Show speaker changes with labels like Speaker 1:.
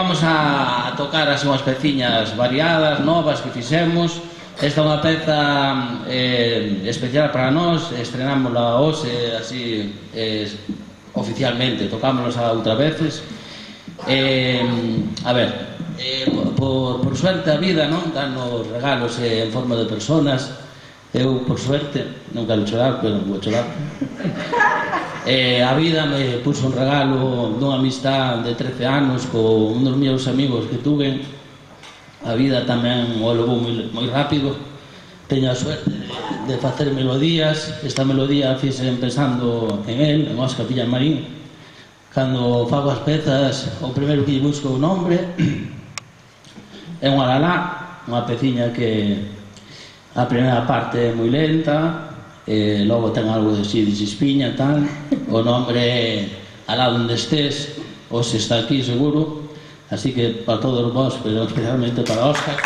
Speaker 1: vamos a tocar as unhas peciñas variadas, novas que fixemos. Esta é unha peza especial para nós, estrenámola hoxe así oficialmente, tocámonos a outra veces. A ver, por suerte a vida, non? Danos regalos en forma de personas. Eu, por suerte, non quero chorar, pero non vou chorar. A vida me puso un regalo dunha amistad de 13 anos con un dos meus amigos que tuve. A vida tamén o levou moi rápido. Teño a suerte de facer melodías. Esta melodía fixen pensando en él, en Óscar Villamarín. Cando fago as pezas, o primeiro que lle busco o nombre é unha lalá, unha peciña que a primeira parte é moi lenta, logo ten algo de chispiña e tal. O nombre é Alá donde estés, ou se está aquí seguro. Así que para todos vos, pero especialmente para Óscar.